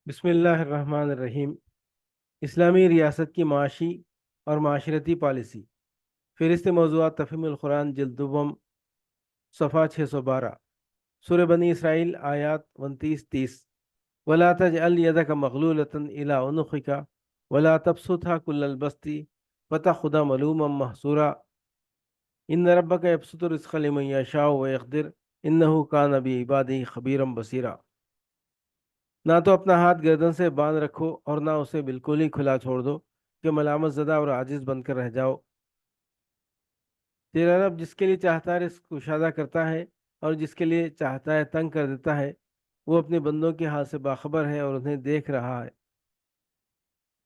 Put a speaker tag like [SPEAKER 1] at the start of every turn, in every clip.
[SPEAKER 1] بسم اللہ الرحمن الرحیم۔ اسلامی ریاست کی معاشی اور معاشرتی پالیسی، فہرست موضوعات، تفہیم القرآن، جلد دوم، صفحہ 612، سورہ بنی اسرائیل، آیات 29-30۔ وَلَا تَجْعَلْ يَدَكَ مَغْلُولَةً إِلَىٰ عُنُقِكَ وَلَا تَبْسُطْهَا كُلَّ الْبَسْطِ فَتَقْعُدَ مَلُومًا مَحْسُورًا إِنَّ رَبَّكَ يَبْسُطُ الرِّزْقَ لِمَن يَشَاءُ وَيَقْدِرُ إِنَّهُ كَانَ بِعِبَادِهِ خَبِيرًا بَصِيرًا۔ نہ تو اپنا ہاتھ گردن سے باندھ رکھو اور نہ اسے بالکل ہی کھلا چھوڑ دو کہ ملامت زدہ اور عاجز بن کر رہ جاؤ۔ تیرا رب جس کے لیے چاہتا ہے رزق کشادہ کرتا ہے اور جس کے لیے چاہتا ہے تنگ کر دیتا ہے۔ وہ اپنے بندوں کے حال سے باخبر ہے اور انہیں دیکھ رہا ہے۔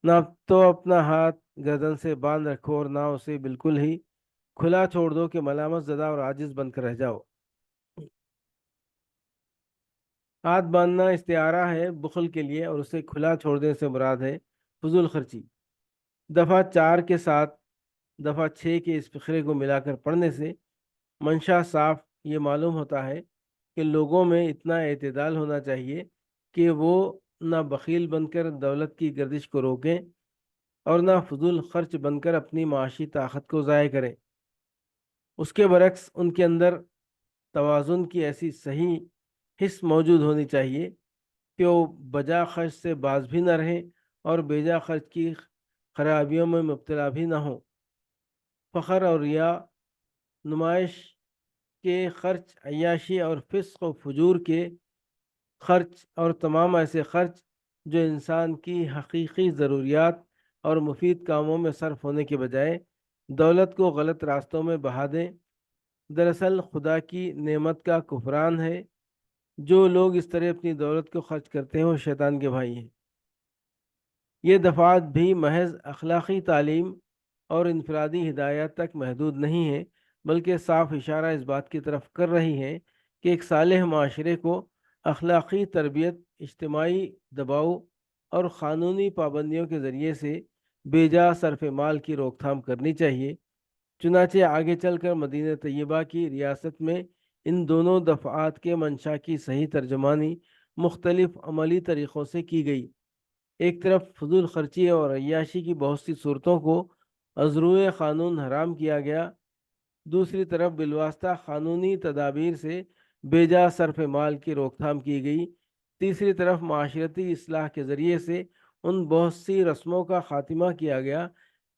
[SPEAKER 1] نہ تو اپنا ہاتھ گردن سے باندھ رکھو اور نہ اسے بالکل ہی کھلا چھوڑ دو کہ ملامت زدہ اور عاجز بن کر رہ جاؤ۔ ہاتھ باندھنا استعارہ ہے بخل کے لیے اور اسے کھلا چھوڑنے سے مراد ہے فضول خرچی۔ دفعہ 4 کے ساتھ دفعہ 6 کے اس فقرے کو ملا کر پڑھنے سے منشا صاف یہ معلوم ہوتا ہے کہ لوگوں میں اتنا اعتدال ہونا چاہیے کہ وہ نہ بخیل بن کر دولت کی گردش کو روکیں اور نہ فضول خرچ بن کر اپنی معاشی طاقت کو ضائع کریں۔ اس کے برعکس ان کے اندر توازن کی ایسی صحیح حس موجود ہونی چاہیے کہ وہ بجا خرچ سے باز بھی نہ رہیں اور بیجا خرچ کی خرابیوں میں مبتلا بھی نہ ہوں۔ فخر اور ریا، نمائش کے خرچ، عیاشی اور فسق و فجور کے خرچ اور تمام ایسے خرچ جو انسان کی حقیقی ضروریات اور مفید کاموں میں صرف ہونے کے بجائے دولت کو غلط راستوں میں بہا دیں، دراصل خدا کی نعمت کا کفران ہے۔ جو لوگ اس طرح اپنی دولت کو خرچ کرتے ہیں وہ شیطان کے بھائی ہیں۔ یہ دفعات بھی محض اخلاقی تعلیم اور انفرادی ہدایات تک محدود نہیں ہیں، بلکہ صاف اشارہ اس بات کی طرف کر رہی ہیں کہ ایک صالح معاشرے کو اخلاقی تربیت، اجتماعی دباؤ اور قانونی پابندیوں کے ذریعے سے بے جا صرف مال کی روک تھام کرنی چاہیے۔ چنانچہ آگے چل کر مدینہ طیبہ کی ریاست میں ان دونوں دفعات کے منشا کی صحیح ترجمانی مختلف عملی طریقوں سے کی گئی۔ ایک طرف فضول خرچی اور عیاشی کی بہت سی صورتوں کو ازروئے قانون حرام کیا گیا، دوسری طرف بالواسطہ قانونی تدابیر سے بے جا صرف مال کی روک تھام کی گئی، تیسری طرف معاشرتی اصلاح کے ذریعے سے ان بہت سی رسموں کا خاتمہ کیا گیا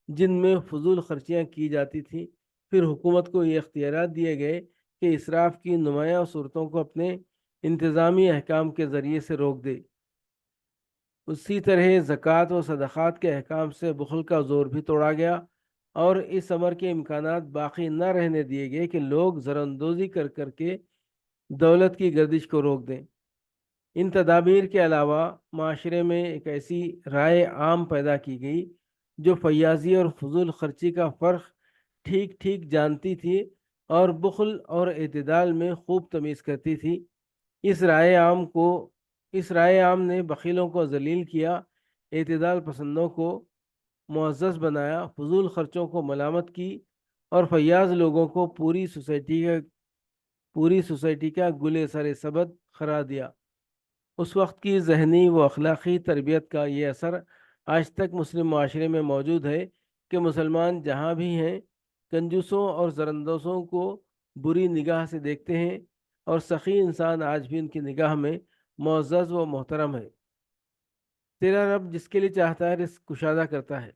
[SPEAKER 1] جن میں فضول خرچیاں کی جاتی تھیں۔ پھر حکومت کو یہ اختیارات دیے گئے کہ اسراف کی نمایاں صورتوں کو اپنے انتظامی احکام کے ذریعے سے روک دے۔ اسی طرح زکوٰۃ و صدقات کے احکام سے بخل کا زور بھی توڑا گیا اور اس امر کے امکانات باقی نہ رہنے دیے گئے کہ لوگ زر اندوزی کر کر کے دولت کی گردش کو روک دیں۔ ان تدابیر کے علاوہ معاشرے میں ایک ایسی رائے عام پیدا کی گئی جو فیاضی اور فضول خرچی کا فرق ٹھیک ٹھیک جانتی تھی اور بخل اور اعتدال میں خوب تمیز کرتی تھی۔ اس رائے عام نے بخیلوں کو ذلیل کیا، اعتدال پسندوں کو معزز بنایا، فضول خرچوں کو ملامت کی اور فیاض لوگوں کو پوری سوسائٹی کا گلے سر سبد قرار دیا۔ اس وقت کی ذہنی و اخلاقی تربیت کا یہ اثر آج تک مسلم معاشرے میں موجود ہے کہ مسلمان جہاں بھی ہیں کنجوسوں اور زراندوزوں کو بری نگاہ سے دیکھتے ہیں اور سخی انسان آج بھی ان کی نگاہ میں معزز و محترم ہے۔ تیرا رب جس کے لیے چاہتا ہے رزق کشادہ کرتا ہے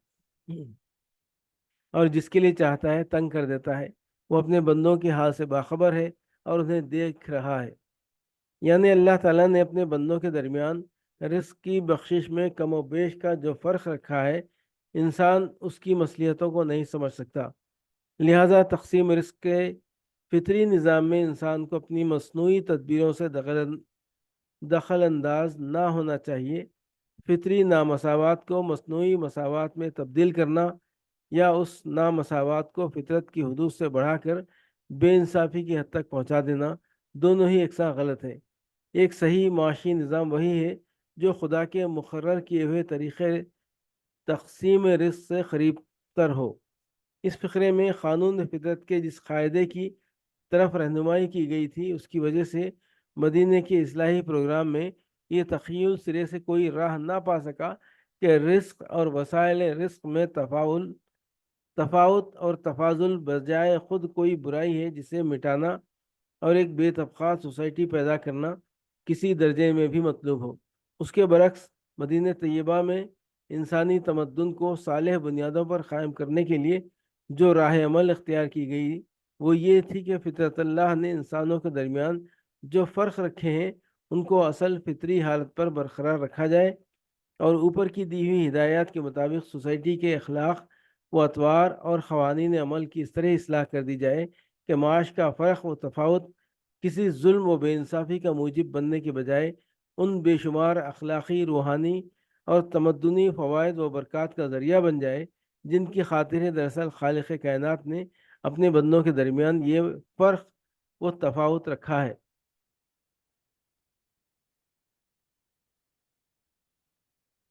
[SPEAKER 1] اور جس کے لیے چاہتا ہے تنگ کر دیتا ہے۔ وہ اپنے بندوں کے حال سے باخبر ہے اور انہیں دیکھ رہا ہے۔ یعنی اللہ تعالیٰ نے اپنے بندوں کے درمیان رزق کی بخشش میں کم و بیش کا جو فرق رکھا ہے، انسان اس کی مصلحتوں کو نہیں سمجھ سکتا۔ لہذا تقسیم رزق کے فطری نظام میں انسان کو اپنی مصنوعی تدبیروں سے دخل انداز نہ ہونا چاہیے۔ فطری نامساوات کو مصنوعی مساوات میں تبدیل کرنا یا اس نامساوات کو فطرت کی حدود سے بڑھا کر بے انصافی کی حد تک پہنچا دینا دونوں ہی یکساں غلط ہیں۔ ایک صحیح معاشی نظام وہی ہے جو خدا کے مقرر کیے ہوئے طریقے تقسیم رزق سے قریب تر ہو۔ اس فقرے میں قانون فطرت کے جس قاعدے کی طرف رہنمائی کی گئی تھی اس کی وجہ سے مدینے کے اصلاحی پروگرام میں یہ تخیل سرے سے کوئی راہ نہ پا سکا کہ رزق اور وسائل رزق میں تفاوت اور تفاضل بجائے خود کوئی برائی ہے جسے مٹانا اور ایک بے طبقہ سوسائٹی پیدا کرنا کسی درجے میں بھی مطلوب ہو۔ اس کے برعکس مدینہ طیبہ میں انسانی تمدن کو صالح بنیادوں پر قائم کرنے کے لیے جو راہ عمل اختیار کی گئی وہ یہ تھی کہ فطرت اللہ نے انسانوں کے درمیان جو فرق رکھے ہیں ان کو اصل فطری حالت پر برقرار رکھا جائے اور اوپر کی دی ہوئی ہدایات کے مطابق سوسائٹی کے اخلاق و اطوار اور قوانین عمل کی اس طرح اصلاح کر دی جائے کہ معاش کا فرق و تفاوت کسی ظلم و بے انصافی کا موجب بننے کے بجائے ان بے شمار اخلاقی، روحانی اور تمدنی فوائد و برکات کا ذریعہ بن جائے جن کی خاطر دراصل خالق کائنات نے اپنے بندوں کے درمیان یہ فرق و تفاوت رکھا ہے۔